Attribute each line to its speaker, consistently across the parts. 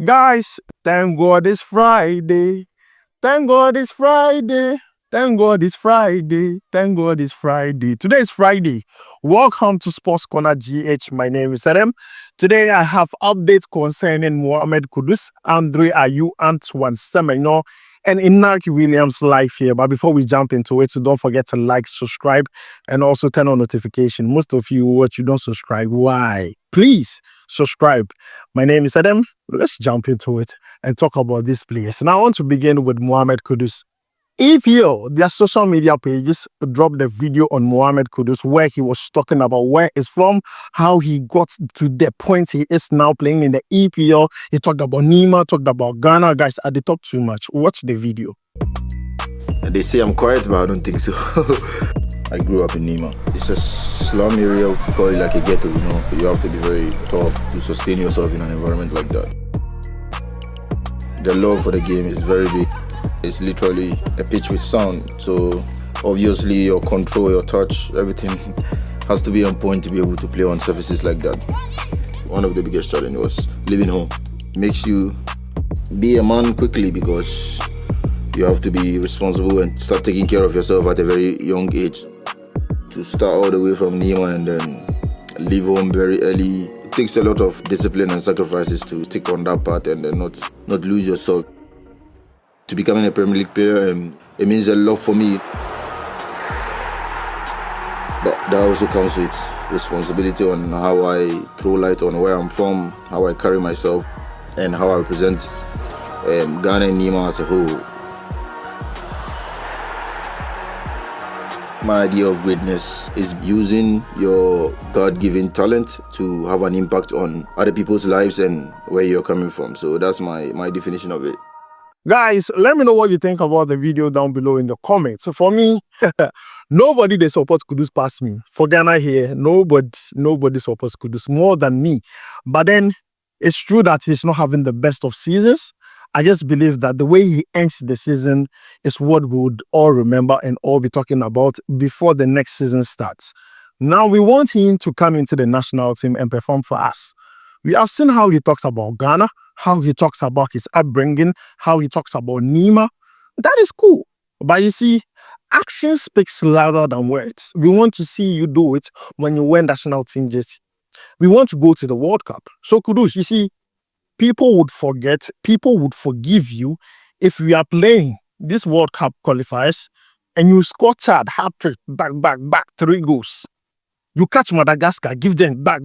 Speaker 1: Guys, thank God it's Friday. Thank God it's Friday. Thank God it's Friday. Thank God it's Friday. Today is Friday. Welcome to SportsCornerGH. My name is Adam. Today I have updates concerning Mohammed Kudus, Ayew, Antoine, Semenyo, and Inaki Williams live here. But before we jump into it, don't forget to like, subscribe, and also turn on notification. Most of you watch, you don't subscribe. Why? Please subscribe. My name is Adam. Let's jump into it and talk about this players. And I want to begin with Mohammed Kudus. EPL, their social media pages dropped a video on Mohammed Kudus where he was talking about where he's from, how he got to the point he is now playing in the EPL. He talked about Nima, talked about Ghana. Guys, I did talk too much. Watch the video.
Speaker 2: They say I'm quiet, but I don't think so. I grew up in Nima. It's a slum area, we call it like a ghetto, you know. You have to be very tough to sustain yourself in an environment like that. The love for the game is very big. It's literally a pitch with sound. So obviously your control, your touch, everything has to be on point to be able to play on surfaces like that. One of the biggest challenges was leaving home. It makes you be a man quickly because you have to be responsible and start taking care of yourself at a very young age. To start all the way from Nima and then leave home very early, it takes a lot of discipline and sacrifices to stick on that path and then not lose yourself. To becoming a Premier League player, it means a lot for me. But that also comes with responsibility on how I throw light on where I'm from, how I carry myself, and how I represent Ghana and Nima as a whole. My idea of greatness is using your God-given talent to have an impact on other people's lives and where you're coming from. So that's my definition of it.
Speaker 1: Guys, let me know what you think about the video down below in the comments. So for me, nobody they support Kudus past me. For Ghana here, nobody supports Kudus more than me. But then it's true that he's not having the best of seasons. I just believe that the way he ends the season is what we would all remember and all be talking about before the next season starts. Now we want him to come into the national team and perform for us. We have seen how he talks about Ghana, how he talks about his upbringing, how he talks about Nima. That is cool. But you see, action speaks louder than words. We want to see you do it when you wear national team jersey. We want to go to the World Cup. So Kudus, you see, people would forget, people would forgive you if we are playing this World Cup qualifiers and you score Chad, hat-trick, back, 3 goals. You catch Madagascar, give them back,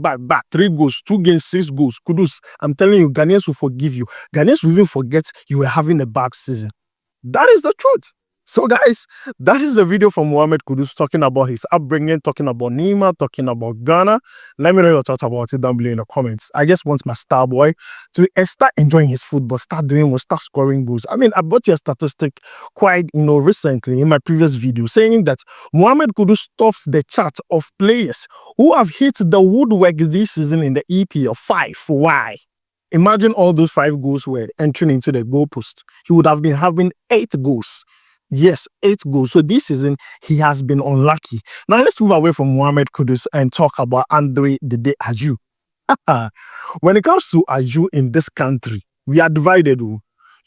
Speaker 1: 3 goals, 2 games, 6 goals. Kudus, I'm telling you, Ghanaians will forgive you. Ghanaians will even forget you were having a bad season. That is the truth. So guys, that is the video from Mohammed Kudus talking about his upbringing, talking about Nima, talking about Ghana. Let me know your thoughts about it down below in the comments. I just want my star boy to start enjoying his football, start doing what, start scoring goals. I mean, I brought you a statistic quite, recently in my previous video saying that Mohammed Kudus tops the chart of players who have hit the woodwork this season in the EPL 5. Why? Imagine all those 5 goals were entering into the goalpost. He would have been having 8 goals. Yes, 8 goals. So this season, he has been unlucky. Now, let's move away from Mohammed Kudus and talk about Ayew. When it comes to Ayew in this country, we are divided.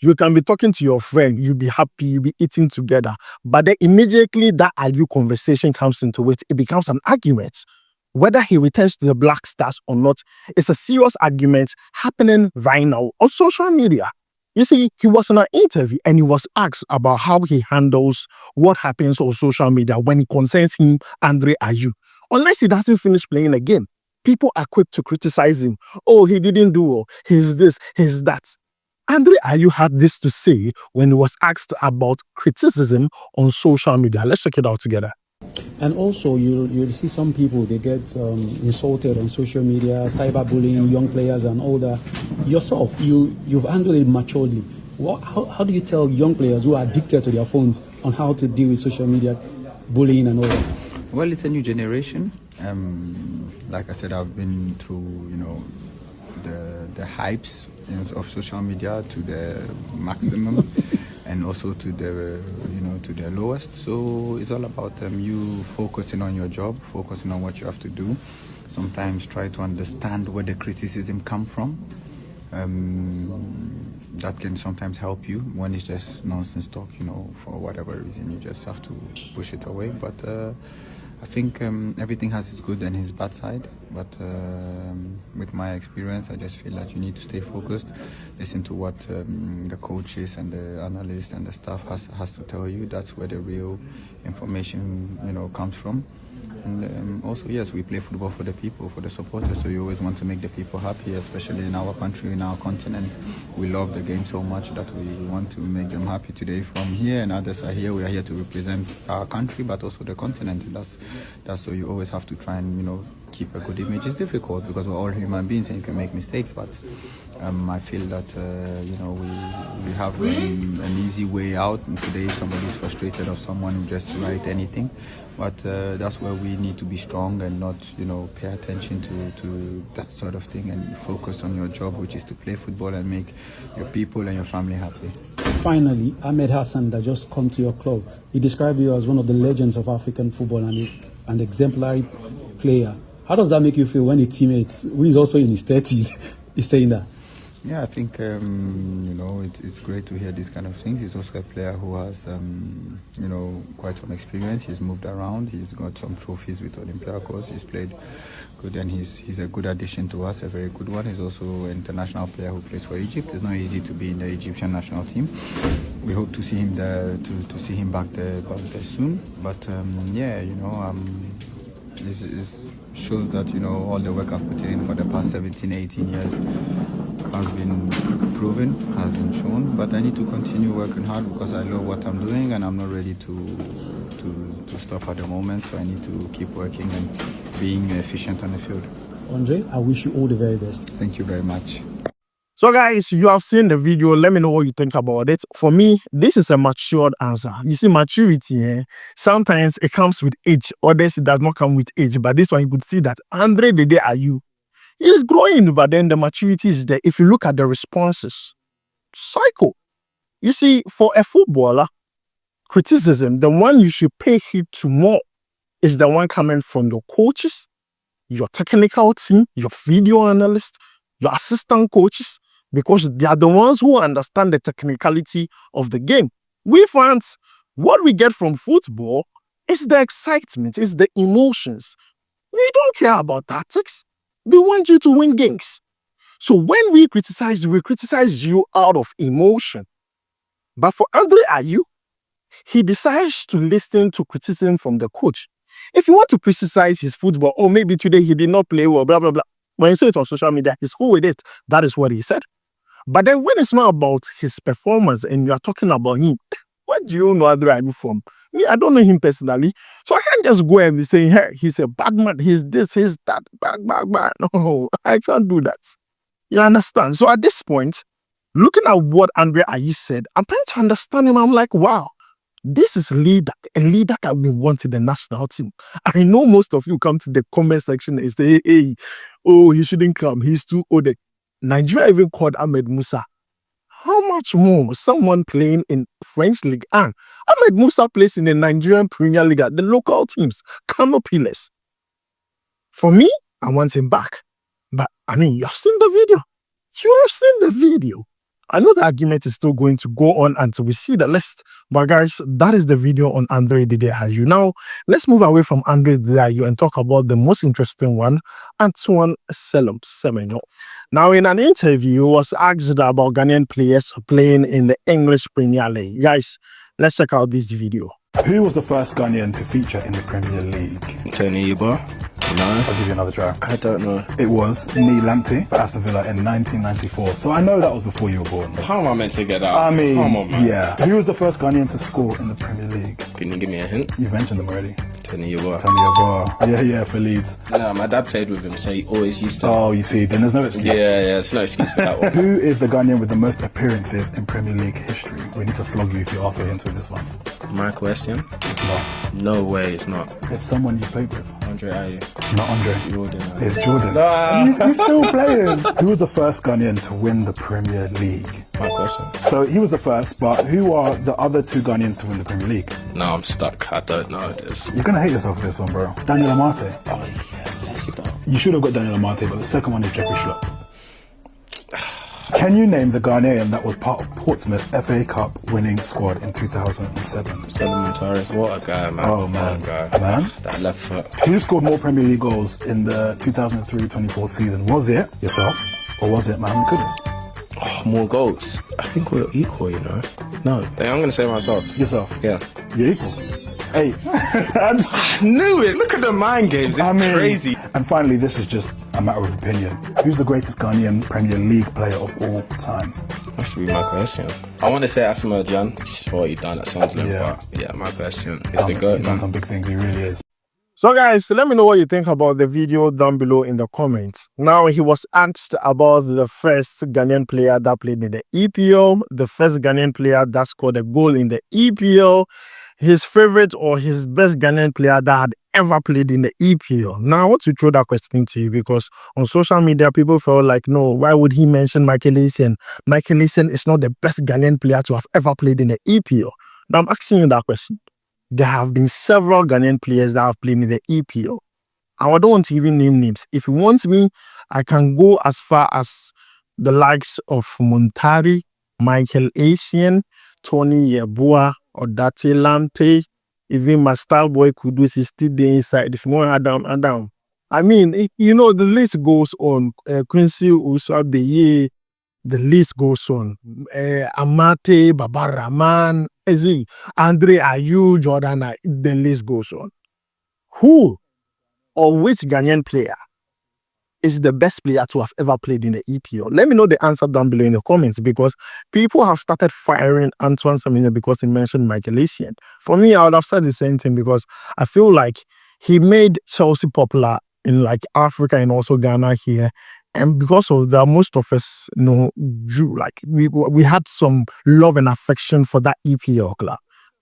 Speaker 1: You can be talking to your friend, you'll be happy, you'll be eating together. But then immediately that Ayew conversation comes into it, it becomes an argument. Whether he returns to the Black Stars or not, it's a serious argument happening right now on social media. You see, he was in an interview and he was asked about how he handles what happens on social media when it concerns him, Ayew. Unless he doesn't finish playing a game, people are quick to criticize him. Oh, he didn't do well. He's this, he's that. Ayew had this to say when he was asked about criticism on social media. Let's check it out together.
Speaker 3: And also, you'll see some people, they get insulted on social media, cyberbullying young players and all that. Yourself, you've handled it maturely. How do you tell young players who are addicted to their phones on how to deal with social media, bullying and all that?
Speaker 4: Well, it's a new generation. Like I said, I've been through, the hypes of social media to the maximum. And also to the to the lowest. So it's all about you focusing on your job, focusing on what you have to do. Sometimes try to understand where the criticism come from. that can sometimes help you when it's just nonsense talk, for whatever reason. You just have to push it away. But I think everything has its good and its bad side. But with my experience, I just feel that you need to stay focused, listen to what the coaches and the analysts and the staff has to tell you. That's where the real information, comes from. And also, yes, we play football for the people, for the supporters, so you always want to make the people happy, especially in our country, in our continent. We love the game so much that we want to make them happy today from here, and others are here. We are here to represent our country, but also the continent. That's so you always have to try and, keep a good image. It's difficult because we're all human beings and you can make mistakes, but I feel that, we have an easy way out. And today, if somebody's frustrated or someone will just write anything. But that's where we need to be strong and not, pay attention to that sort of thing and focus on your job, which is to play football and make your people and your family happy.
Speaker 3: Finally, Ahmed Hassan, that just come to your club. He described you as one of the legends of African football and an exemplary player. How does that make you feel when a teammate who is also in his 30s is saying that?
Speaker 4: Yeah, I think, it's great to hear these kind of things. He's also a player who has, quite some experience. He's moved around. He's got some trophies with Olympiacos. He's played good, and he's a good addition to us, a very good one. He's also an international player who plays for Egypt. It's not easy to be in the Egyptian national team. We hope to see him there, to see him back there soon. But, it shows that, all the work I've put in for the past 17, 18 years has been proven, has been shown. But I need to continue working hard because I love what I'm doing and I'm not ready to stop at the moment. So I need to keep working and being efficient on the field.
Speaker 3: Andre, I wish you all the very best.
Speaker 4: Thank you very much.
Speaker 1: So guys, you have seen the video. Let me know what you think about it. For me, this is a matured answer. You see, maturity, sometimes it comes with age. Others, it does not come with age. But this one, you could see that Andre Dede Ayew is growing, but then the maturity is there. If you look at the responses, psycho. You see, for a footballer, criticism, the one you should pay heed to more is the one coming from your coaches, your technical team, your video analyst, your assistant coaches, because they are the ones who understand the technicality of the game. We fans, what we get from football is the excitement, is the emotions. We don't care about tactics. We want you to win games. So when we criticize you out of emotion. But for Andre Ayew, he decides to listen to criticism from the coach. If you want to criticize his football, or maybe today he did not play well, blah, blah, blah. When you say it on social media, he's cool with it. That is what he said. But then when it's not about his performance and you are talking about him, what do you know Andre Ayew from? Me, I don't know him personally. So I can't just go and be saying, hey, he's a bad man, he's this, he's that, bad. No, I can't do that. You understand? So at this point, looking at what Andre Ayew said, I'm trying to understand him. I'm like, wow, this is a leader that we want in the national team. I know most of you come to the comment section and say, hey, oh, he shouldn't come. He's too old. Nigeria even called Ahmed Musa. How much more someone playing in French League 1? Ahmed Musa plays in the Nigerian Premier League, the local teams, Kano Pillars. For me, I want him back. But, you've seen the video. You have seen the video. I know the argument is still going to go on until we see the list. But guys, that is the video on Andre Dede Ayew. Now, let's move away from Andre Dede Ayew and talk about the most interesting one, Antoine Semenyo. Now, in an interview, he was asked about Ghanaian players playing in the English Premier League. Guys, let's check out this video.
Speaker 5: Who was the first Ghanaian to feature in the Premier League?
Speaker 6: Tony Iba. No.
Speaker 5: I'll give you another try.
Speaker 6: I don't know.
Speaker 5: It was Neil Lamptey for Aston Villa in 1994. So I know that was before you were born.
Speaker 6: How am I meant to get that? Come on, man.
Speaker 5: Yeah. Who was the first Ghanaian to score in the Premier League?
Speaker 6: Can you give me a hint?
Speaker 5: You've mentioned them already.
Speaker 6: Tony Iba.
Speaker 5: Tony Iba. Yeah, for Leeds.
Speaker 6: No, my dad played with him, so he always used to.
Speaker 5: Oh, you see, then there's no excuse.
Speaker 6: Yeah, it's no excuse for that one.
Speaker 5: Who is the Ghanaian with the most appearances in Premier League history? We need to flog you if you ask for hints with this one.
Speaker 6: My question?
Speaker 5: It's not.
Speaker 6: No way, it's not.
Speaker 5: It's someone you played with.
Speaker 6: Andre Ayew.
Speaker 5: Not Andre.
Speaker 6: Jordan.
Speaker 5: It's Jordan. You're still playing. Who was the first Ghanaian to win the Premier League?
Speaker 6: My question.
Speaker 5: So he was the first, but who are the other two Ghanaians to win the Premier League?
Speaker 6: No, I'm stuck. I don't know this.
Speaker 5: You're gonna hate yourself for this one, bro. Daniel Amate.
Speaker 6: Oh yeah, let's stop.
Speaker 5: You should have got Daniel Amate, but the second one is Jeffrey Schlupp. Can you name the Ghanaian that was part of Portsmouth FA Cup winning squad in 2007?
Speaker 6: Sedimentary. What a guy, man.
Speaker 5: Oh, man.
Speaker 6: What a guy.
Speaker 5: Man.
Speaker 6: That left foot.
Speaker 5: Who scored more Premier League goals in the 2003-24 season? Was it yourself or was it Mohammed Kudus?
Speaker 6: Oh, more goals. I think we're equal, you know. No, I'm going to say myself.
Speaker 5: Yourself?
Speaker 6: Yeah.
Speaker 5: You're equal. Hey.
Speaker 6: I knew it. Look at the mind games. It's crazy.
Speaker 5: And finally, this is just a matter of opinion. Who's the greatest Ghanaian Premier League player of all time?
Speaker 6: That's to be my question. I want to say Asamoah just for what he done at Sunderland,
Speaker 5: Yeah.
Speaker 6: but yeah, my question is the GOAT,
Speaker 5: He's done
Speaker 6: man.
Speaker 5: some big things, he really is.
Speaker 1: So guys, let me know what you think about the video down below in the comments. Now, he was asked about the first Ghanaian player that played in the EPL, the first Ghanaian player that scored a goal in the EPL, his favorite or his best Ghanaian player that had ever played in the EPL. Now, I want to throw that question to you because on social media, people felt like, no, why would he mention Michael Essien? Michael Essien is not the best Ghanaian player to have ever played in the EPL. Now, I'm asking you that question. There have been several Ghanaian players that have played in the EPL. And I don't want to even name names. If you want me, I can go as far as the likes of Montari, Michael Essien, Tony Yeboah, Odate Lante, even my star boy Kudus is still there inside. If you want Adam. I mean, you know, the list goes on. Kwesi Appiah, the list goes on. Amate, Baba Rahman, Andre Ayew, Jordan, the list goes on. Who or which Ghanaian player is the best player to have ever played in the EPL? Let me know the answer down below in the comments because people have started firing Antoine semenyo because he mentioned Michael Essien. For me, I would have said the same thing because I feel like he made Chelsea popular in like Africa and also Ghana here. And because of that, most of us, you know, we had some love and affection for that EPL club.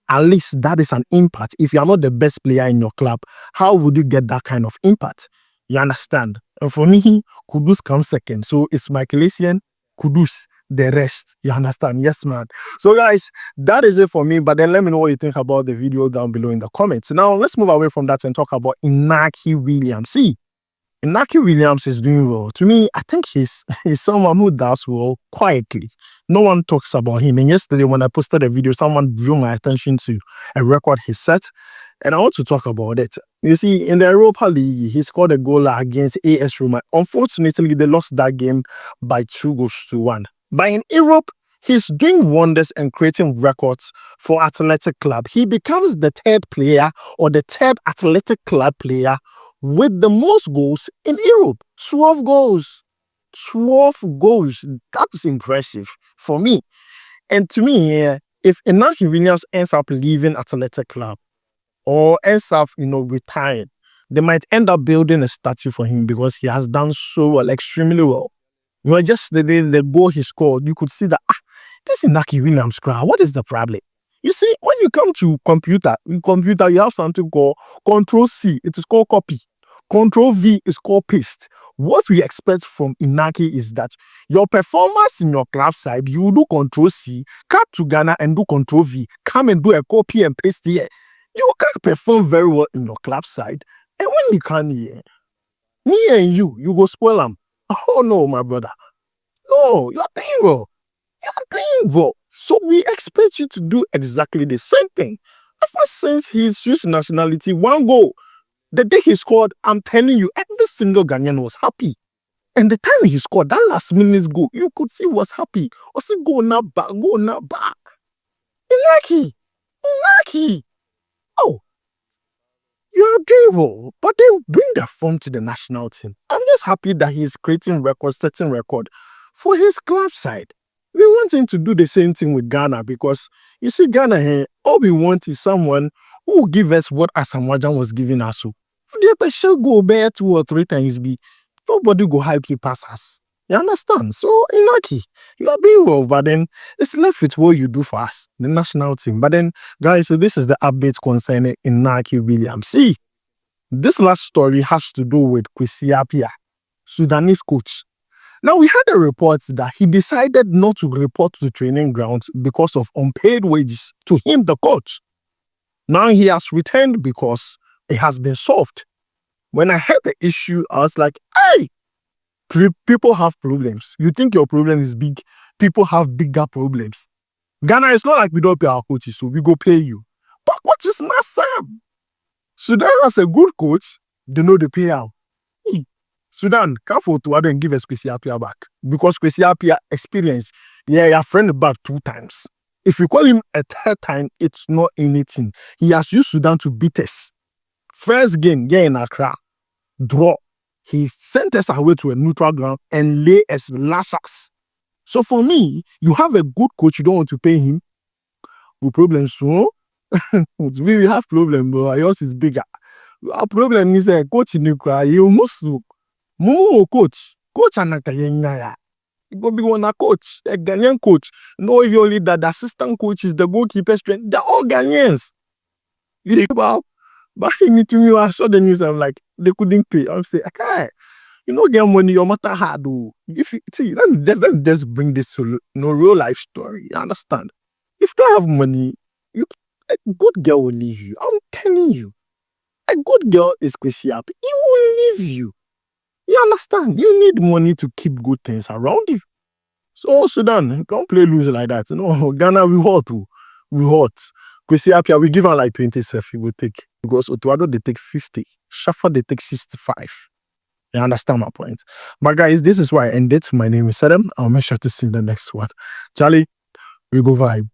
Speaker 1: At least that is an impact. If you are not the best player in your club, how would you get that kind of impact? You understand? And for me, Kudus comes second. So it's Michael Essien, Kudus, the rest. You understand? Yes, man. So guys, that is it for me. But then let me know what you think about the video down below in the comments. Now, let's move away from that and talk about Inaki Williams. See, Inaki Williams is doing well. To me, I think he's someone who does well quietly. No one talks about him. And yesterday when I posted a video, someone drew my attention to a record he set. And I want to talk about it. You see, in the Europa League, he scored a goal against AS Roma. Unfortunately, they lost that game by 2-1. But in Europe, he's doing wonders and creating records for Athletic Club. He becomes the third player or the third Athletic Club player with the most goals in Europe. 12 goals. 12 goals. That is impressive for me. And to me, if Inaki Williams ends up leaving Athletic Club or ends up, retired, they might end up building a statue for him because he has done so well, extremely well. Just the goal he scored, you could see that, this is Inaki Williams crowd. What is the problem? You see, when you come to computer, you have something called Control-C. It is called copy. Control-V is called paste. What we expect from Inaki is that your performance in your club side, you do Control-C, come to Ghana and do Control-V, come and do a copy and paste here. You can't perform very well in your club side. And when you come here, me and you go spoil them. Oh no, my brother. No, you are doing well. You are doing well. So we expect you to do exactly the same thing. Ever since he switched nationality, one goal. The day he scored, I'm telling you, every single Ghanaian was happy. And the time he scored, that last minute goal, you could see he was happy. Also, go now back, go now back. Inaki. Oh, you're doing well, but then bring the form to the national team. I'm just happy that he's creating records, setting record for his club side. We want him to do the same thing with Ghana because, you see, Ghana here, all we want is someone who will give us what Asamoah was giving us. They shall go bare 2 or 3 times. Nobody go high keep pass us. You understand? So, Inaki, you are doing well, but then it's left with what you do for us, the national team. But then, guys, so this is the update concerning Inaki Williams. See, this last story has to do with Kwesi Appiah, Sudanese coach. Now, we had a report that he decided not to report to training grounds because of unpaid wages to him, the coach. Now he has returned because it has been solved. When I heard the issue, I was like, hey, People have problems. You think your problem is big. People have bigger problems. Ghana, it's not like we don't pay our coaches, so we go pay you. But what is not Sam? Sudan has a good coach, they know the payout. Sudan, can't afford to and give us Kwesi Appiah back. Because Kwesi Appiah experience, your friend back 2 times. If you call him a 3rd time, it's not anything. He has used Sudan to beat us. First game, in Accra, draw. He sent us away to a neutral ground and lay us lashes. So for me, you have a good coach, you don't want to pay him. We problems, so we have problem, but yours is bigger. Our problem is a coach in Ukraine. You must look more coach. Coach and it go be one coach, a Ghanaian coach. No, if you only that the assistant coach is the goalkeeper strength. They're all Ghanaians. You think about back me to me, I saw the news. I'm like, they couldn't pay. I'm saying, okay, you know, get money, your matter hard. If you see, let's just bring this to real life story. You understand? If you don't have money, a good girl will leave you. I'm telling you. A good girl is Kwesi Appiah. He will leave you. You understand? You need money to keep good things around you. So Sudan, don't play loose like that. No, Ghana, we hot. We hot. Kwesi Appiah, we give her like 20 self, he will take. Because Otuado, they take 50. Shafa, they take 65. You understand my point? But guys, this is why I ended. My name is Adam. I'll make sure to see you in the next one. Charlie, we go vibe.